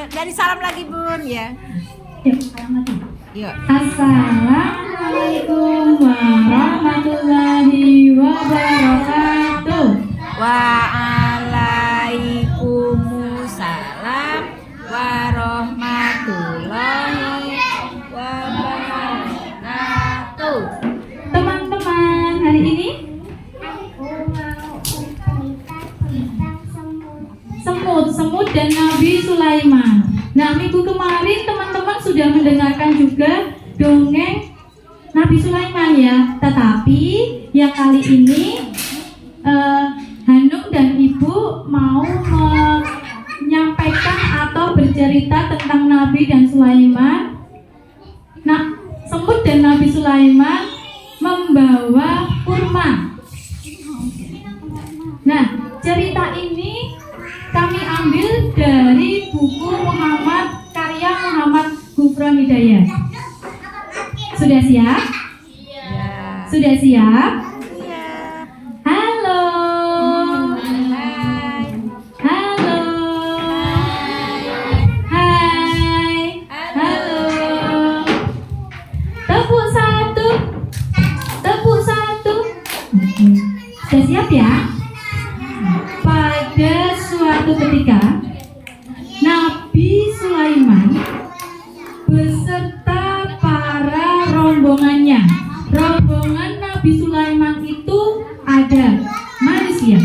dari salam lagi Bun ya. Yuk, salam lagi. Yuk. Assalamualaikum warahmatullahi wabarakatuh. Waalaikumsalam warahmatullahi wabarakatuh. Teman-teman, hari ini semut dan Nabi Sulaiman. Nah, minggu kemarin teman-teman sudah mendengarkan juga dongeng Nabi Sulaiman ya. Tetapi ya kali ini Hanum dan Ibu mau menyampaikan atau bercerita tentang Nabi dan Sulaiman. Nah, semut dan Nabi Sulaiman membawa kurma. Nah, cerita ini kami ambil dari buku karya Muhammad Ghufran Hidayat. Sudah siap? Ya. Sudah siap? Ya. Halo. Hai. Halo. Hai. Halo. Tepuk satu. Tepuk satu. Sudah siap ya? Pada suatu ketika Nabi Sulaiman beserta para rombongannya. Rombongan Nabi Sulaiman itu ada manusia,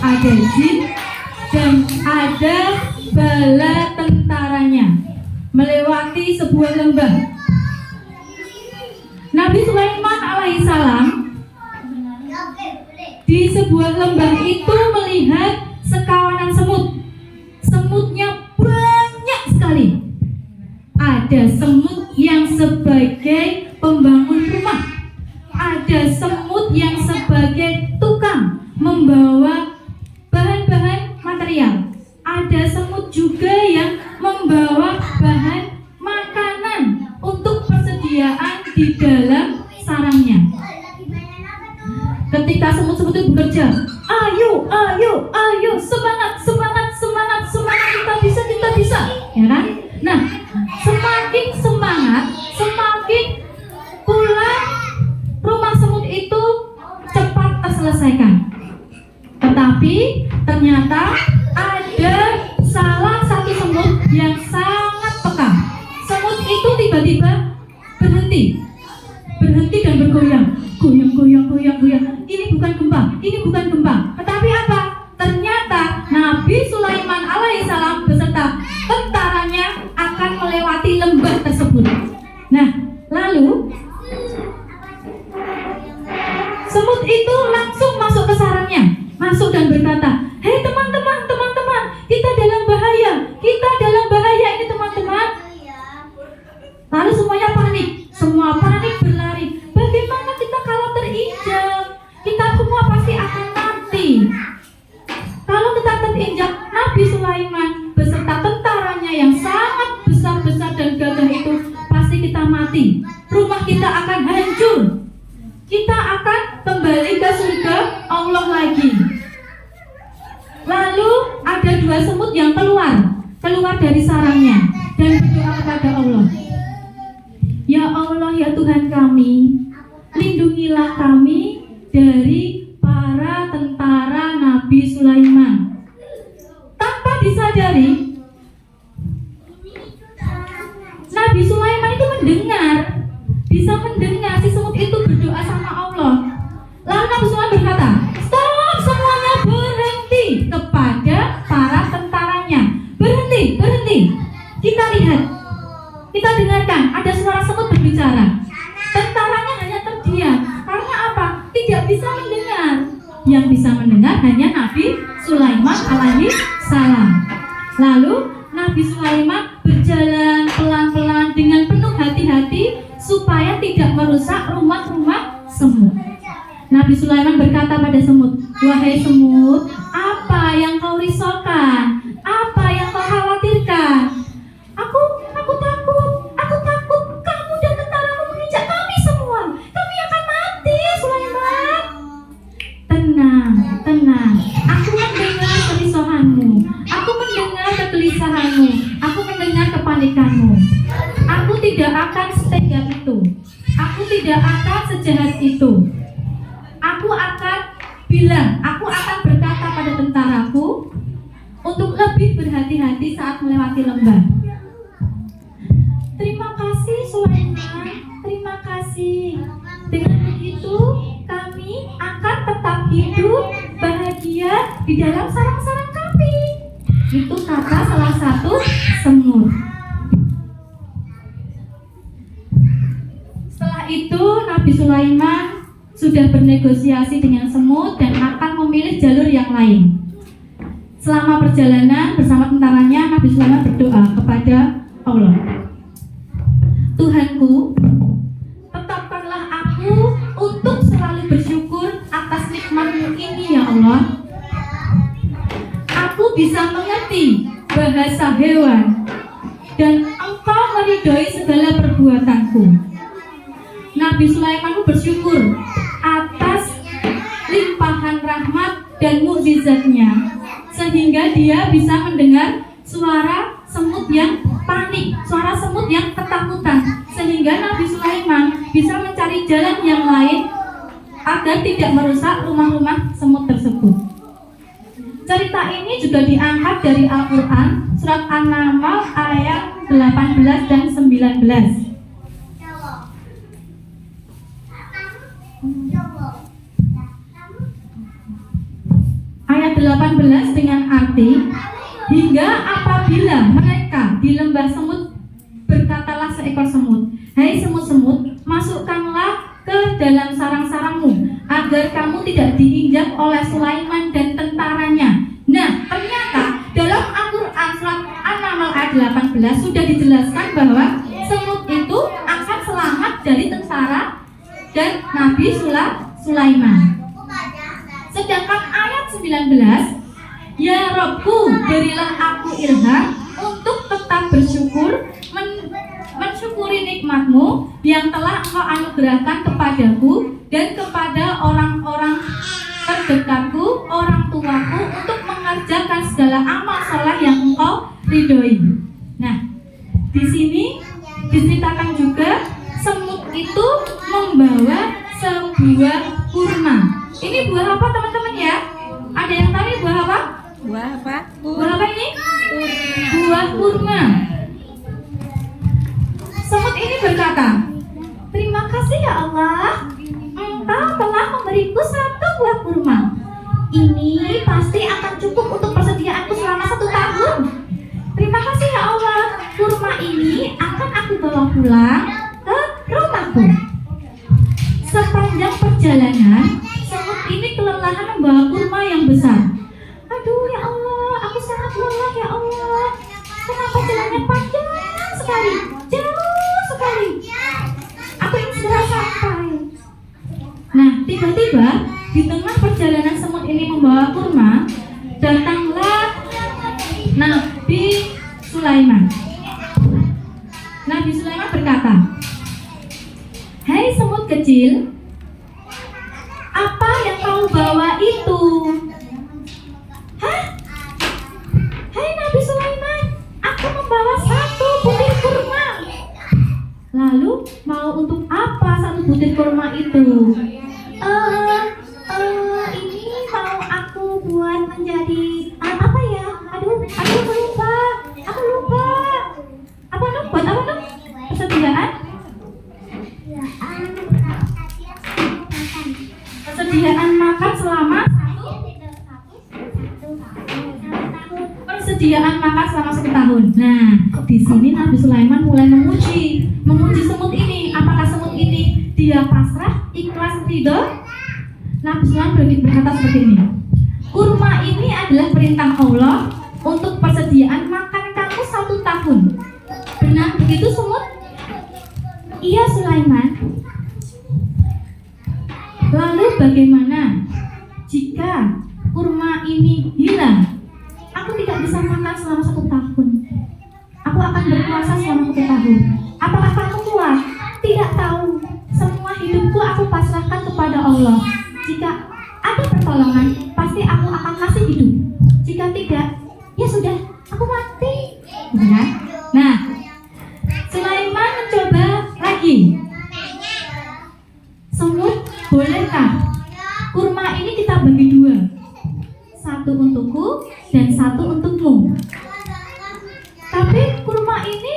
ada jin, dan ada bala tentaranya melewati sebuah lembah. Nabi Sulaiman alaihissalam di sebuah lembah itu melihat sekawanan semut. Semutnya banyak sekali. Ada semut yang sebagai pembangun rumah. Ada semut yang sebagai tukang membawa bahan-bahan material. Ada semut juga yang membawa bahan makanan untuk persediaan di dalam sarangnya. Ketika semut-semut itu bekerja, ayo, semangat, kita bisa, ya kan? Nah, semakin semangat, semakin pula rumah semut itu cepat terselesaikan. Tetapi ternyata ada salah satu semut yang sangat peka. Semut itu tiba-tiba berhenti dan bergoyang. Goyang. Ini bukan gempa. Tetapi apa? Ternyata Nabi Sulaiman alaihissalam beserta tentaranya akan melewati lembah tersebut. Nah, lalu semut itu langsung masuk ke sarangnya, masuk dan berkata, "Hei teman-teman, kita dalam bahaya ini teman-teman." Lalu semuanya panik, semua panik berlari. Bagaimana kita kalau terinjak? Kita semua pasti akan mati. Kalau kita terinjak, Nabi Sulaiman beserta tentaranya yang sangat besar dan gagah itu pasti kita mati. Rumah kita akan hancur. Kita akan kembali ke surga Allah lagi. Lalu ada dua semut yang keluar dari sarangnya dan berdoa kepada Allah. Ya Allah, ya Tuhan kami, lindungilah kami dari para tentara Nabi Sulaiman. Tanpa disadari, Nabi Sulaiman itu bisa mendengar si semut itu berdoa sama Allah. Lalu Nabi Sulaiman berkata, "Stop, semuanya berhenti," kepada para tentaranya. Berhenti. Kita dengarkan, ada suara semut berbicara. Tentaranya hanya terdiam. Karena apa? Tidak bisa mendengar. Yang bisa mendengar hanya Nabi Sulaiman alaihi salam. Lalu Nabi Sulaiman berjalan pelan-pelan dengan penuh hati-hati supaya tidak merusak rumah-rumah semut. Nabi Sulaiman berkata pada semut, "Wahai semut, apa yang kau risaukan? Apa yang kau khawatirkan? Aku takut kamu dan tentaramu menginjak kami semua. Kami akan mati, Sulaiman." Tenang. Aku mendengar kerisauanmu. Aku mendengar kegelisahanmu. kebingunganmu. Aku mendengar kepanikanmu. Aku tidak akan setega itu. Aku tidak akan sejahat itu. Aku akan bilang, aku akan berkata pada tentaraku untuk lebih berhati-hati saat melewati lembah. Terima kasih Sulaiman, terima kasih. Dengan begitu kami akan tetap hidup bahagia di dalam sarang-sarang kami. Itu kata salah satu semut. Setelah itu Nabi Sulaiman sudah bernegosiasi dengan semut dan akan memilih jalur yang lain. Selama perjalanan bersama tentaranya, Nabi Sulaiman berdoa kepada Allah. Tuhanku, tetapkanlah aku untuk selalu bersyukur atas nikmat-Mu ini ya Allah. Aku bisa mengerti bahasa hewan dan Engkau meridhoi segala perbuatanku. Nabi Sulaiman bersyukur atas limpahan rahmat dan mukjizatnya, sehingga dia bisa mendengar suara semut yang panik, suara semut yang ketakutan, sehingga Nabi Sulaiman bisa mencari jalan yang lain agar tidak merusak rumah-rumah semut tersebut. Cerita ini juga diangkat dari Al-Quran, surat An-Naml ayat 18 dan 19. Ayat 18 dengan arti, hingga apabila mereka di lembah semut, berkatalah seekor semut, hai semut-semut, masukkanlah ke dalam sarang-sarangmu, agar kamu tidak diinjak oleh Sulaiman dan tentaranya. Nah, ternyata dalam Al-Quran surat An-Naml ayat 18 sudah dijelaskan bahwa semut itu akan selamat dari tentara dan Nabi Sulaiman. Sedangkan ayat 19, ya Robku, berilah aku ilham untuk tetap bersyukur, mensyukuri nikmat-Mu yang telah Engkau anugerahkan kepadaku dan kepada orang-orang terdekatku, orang tuaku, untuk mengerjakan segala amal soleh yang Engkau ridhoi. Nah, di sini diceritakan juga semut itu membawa sebuah kurma. Ini buah apa teman-teman ya? Ada yang tahu ini buah apa? Buah apa? Buah apa ini? Buah kurma. Semut ini berkata, terima kasih ya Allah, Engkau telah memberiku satu buah kurma. Ini pasti akan cukup untuk persediaanku selama 1 tahun. Terima kasih ya Allah, kurma ini akan aku bawa pulang ke rumahku. Sepanjang perjalanan, semut ini kelelahan membawa kurma yang besar. Aduh ya Allah, aku sangat lelah ya Allah. Kenapa jalannya panjang sekali, jauh sekali. Aku ingin segera sampai. Nah, tiba-tiba di tengah perjalanan semut ini membawa kurma, datanglah Nabi Sulaiman. Nabi Sulaiman berkata, hai semut kecil, apa yang kau bawa itu? Hah? Hai Nabi Sulaiman, aku membawa 1 butir kurma. Lalu mau untuk apa 1 butir kurma itu? Ini mau aku buat menjadi apa ya? Aduh, aku lupa. Apa dong? Buat apa dong? Persediaan? Persediaan makan selama 1 tahun. Nah, di sini Nabi Sulaiman mulai memuji semut ini. Apakah semut ini dia pasrah, ikhlas, ridho? Nabi Sulaiman berkata seperti ini, kurma ini adalah perintah Allah untuk persediaan makan kamu 1 tahun. Benar begitu semut? Iya Sulaiman. Lalu bagaimana jika kurma ini hilang? Aku tidak bisa makan selama 1 tahun. Aku akan berpuasa selama 1 tahun. Apakah kamu kuat? Tidak tahu. Semua hidupku aku pasrahkan kepada Allah. Jika ada pertolongan, pasti aku akan kasih hidup. Jika tidak, ya sudah, aku mati. gitu kan? Nah, Sulaiman mencoba lagi. Semut, bolehkah kurma ini kita bagi dua? Satu untukku dan satu untukmu. Tapi kurma ini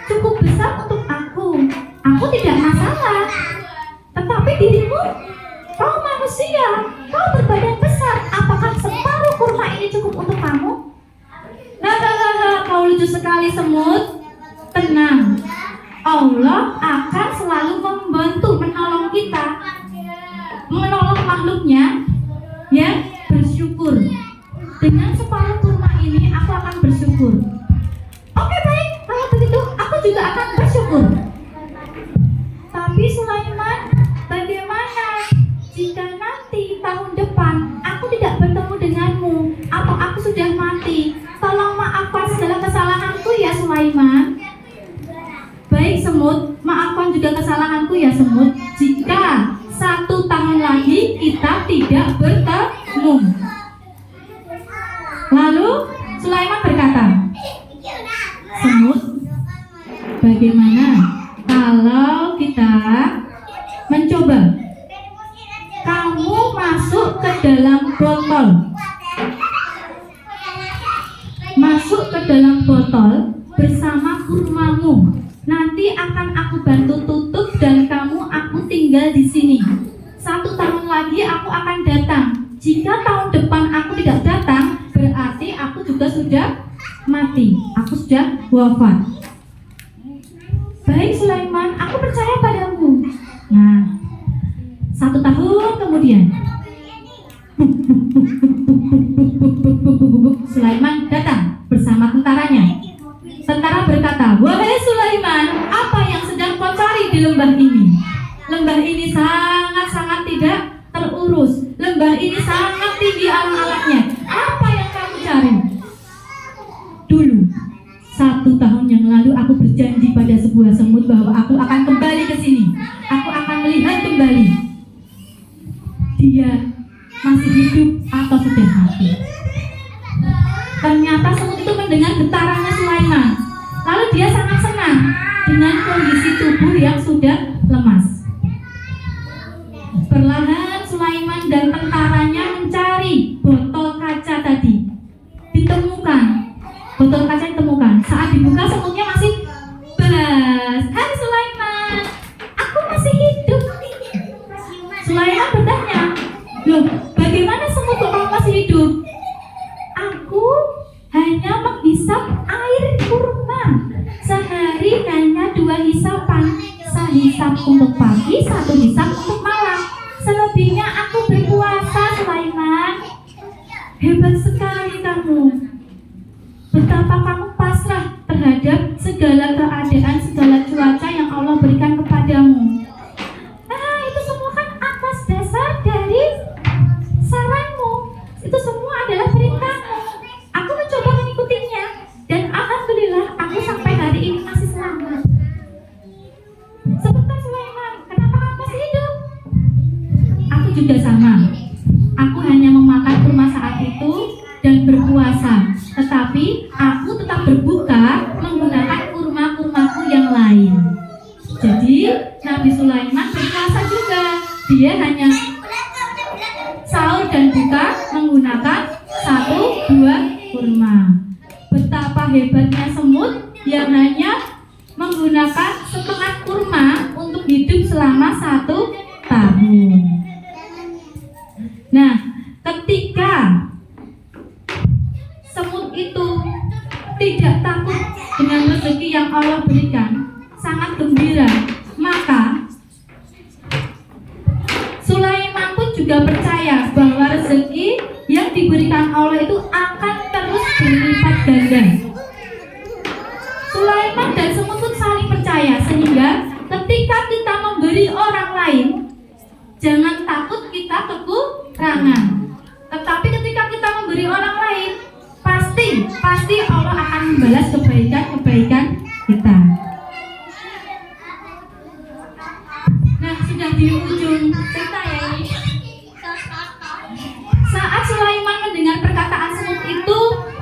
cukup besar untuk aku. Aku tidak masalah. Tetapi dirimu, kau manusia, kau berbadan besar. Apakah separuh kurma ini cukup untuk kamu? Kau lucu sekali semut. Tenang, Allah akan selalu membantu menolong kita, menolong makhluknya yang bersyukur. Dengan separuh kurma ini aku akan bersyukur. Oke, baik, kalau begitu aku juga akan bersyukur. Tapi Sulaiman, bagaimana jika nanti tahun depan aku tidak bertemu denganmu atau aku sudah mati? Tolong maafkan segala kesalahanku ya Sulaiman. Baik semut, maafkan juga kesalahanku ya semut. Jika 1 tahun lagi kita tidak bertemu. Lalu Sulaiman berkata, semut, bagaimana kalau kita mencoba kamu masuk ke dalam botol, masuk ke dalam botol bersama kurmamu. Nanti akan aku bantu tutup dan aku tinggal di sini. 1 tahun lagi aku akan datang. Jika tahun depan aku tidak datang, berarti aku juga sudah mati. Aku sudah wafat. Baik Sulaiman, aku percaya padamu. Nah, 1 tahun kemudian Sulaiman datang bersama tentaranya. Tentara berkata, wahai Sulaiman, apa yang sedang kau cari di lembah ini? Lembah ini sangat-sangat tidak terurus. Lembah ini sangat tinggi alang-alangnya. Apa yang kamu cari? Dulu, 1 tahun yang lalu aku berjanji pada sebuah semut bahwa aku akan kembali ke sini. Aku akan melihat kembali dia masih hidup atau sudah mati. Ternyata semut itu mendengar getarannya Sulaiman. Lalu dia sangat senang dengan kondisi tubuh yang sudah lemas. Perlahan Sulaiman dan tentaranya mencari botol kaca tadi. Ditemukan. Botol kaca ditemukan. Saat dibuka semutnya masih bas. Hai Sulaiman, aku masih hidup. Sulaiman bertanya, loh bagaimana semut kok kamu masih hidup? Aku hanya menghisap air kurma. Sehari hanya 2 hisapan. Sehisap untuk pagi, 1 hisap untuk malam. Selebihnya aku berpuasa Sulaiman. Hebat sekali kamu. Betapa kamu pasrah terhadap segala keadaan, segala cuaca yang Allah berikan kepadamu. Nah, itu semua kan atas dasar dari saranmu. Itu semua adalah perintahmu. Aku mencoba mengikutinya dan alhamdulillah aku sampai hari ini masih selamat. Sebentar Sulaiman, kenapa kamu masih hidup? Aku juga sama. Aku hanya memakan kurma saat itu dan berpuasa. Tetapi aku tetap berbuka menggunakan kurma-kurmaku yang lain. Jadi Nabi Sulaiman berpuasa juga. Dia hanya sahur dan buka menggunakan 1 buah kurma. Betapa hebatnya semut yang hanya menggunakan setengah kurma untuk hidup selama 1 tahun. Nah, ketika semut itu tidak takut dengan rezeki yang Allah berikan, sangat gembira, maka Sulaiman pun juga percaya bahwa rezeki yang diberikan Allah itu akan terus berlipat ganda. Sulaiman dan semut pun saling percaya, sehingga ketika kita memberi orang lain, jangan takut kita kekurangan. Tetapi ketika kita memberi orang lain, pasti Allah akan membalas kebaikan-kebaikan kita. Nah, sudah di ujung cerita ya ini. Saat Sulaiman mendengar perkataan semut itu,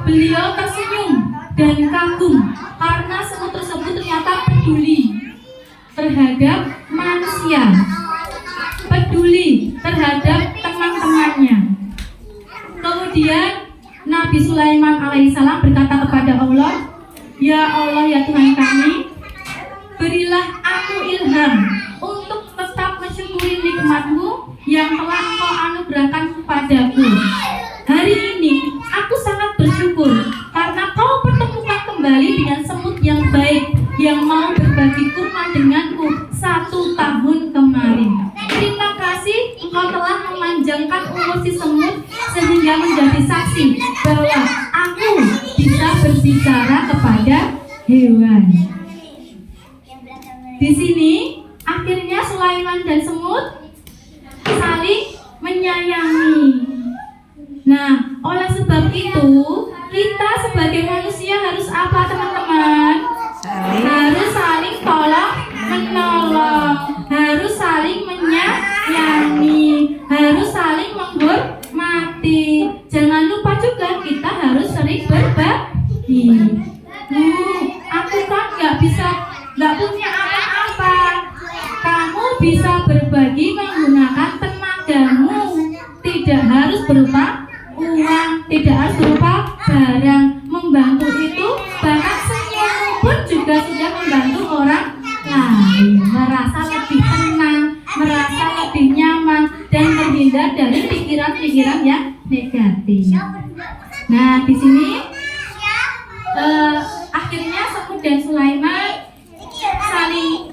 beliau tersenyum. berkata kepada Allah, "Ya Allah, ya Tuhan kami, berilah aku ilham untuk tetap mensyukuri nikmat-Mu yang telah Engkau anugerahkan kepadaku. Hari ini aku sangat bersyukur karena Kau pertemukan kembali dengan semut yang baik yang mau berbagi kurma denganku 1 tahun kemarin. Terima kasih Engkau telah memanjangkan umur si semut sehingga menjadi saksi bahwa aku bisa berbicara kepada hewan." Di sini akhirnya Sulaiman dan semut saling menyayangi. Nah, oleh sebab itu kita sebagai manusia harus apa, teman-teman? Harus saling tolong menolong, harus saling menyayangi, harus saling menghormati. Jangan lupa juga kita harus sering berbagi. Aku kan nggak punya apa-apa. Kamu bisa berbagi menggunakan tenagamu. Tidak harus berupa uang, tidak harus berupa barang. Membantu itu bahkan senyum pun juga sudah membantu orang lain, merasa lebih tenang, merasa lebih nyaman, dan terhindar dari pikiran-pikiran yang negatif. Nah, di sini akhirnya semut dan Sulaiman saling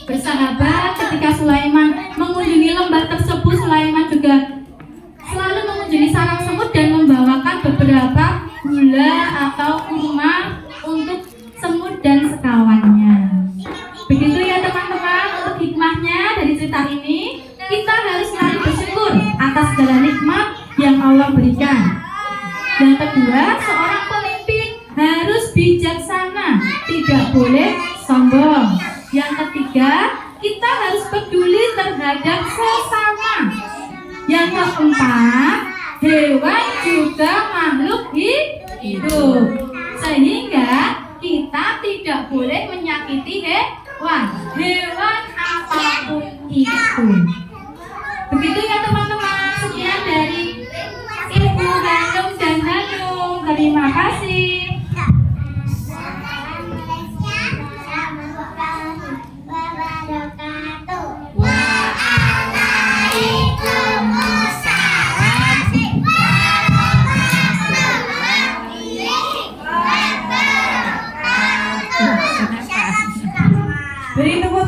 bersahabat. Ketika Sulaiman mengunjungi lembah tersebut, Sulaiman juga selalu mengunjungi sarang semut dan membawakan beberapa gula atau kurma untuk semut dan sekawannya. Begitu ya teman-teman, untuk hikmahnya dari cerita ini, kita harus selalu bersyukur atas segala nikmat yang Allah berikan. Yang kedua, seorang pemimpin harus bijaksana, tidak boleh sombong. Yang ketiga, kita harus peduli terhadap sesama. Yang keempat, hewan juga makhluk hidup, sehingga kita tidak boleh menyakiti hewan apapun itu. Begitu ya teman-teman. Sekian dari Ibu Hanum dan Hanum. Terima kasih. Beri tepuk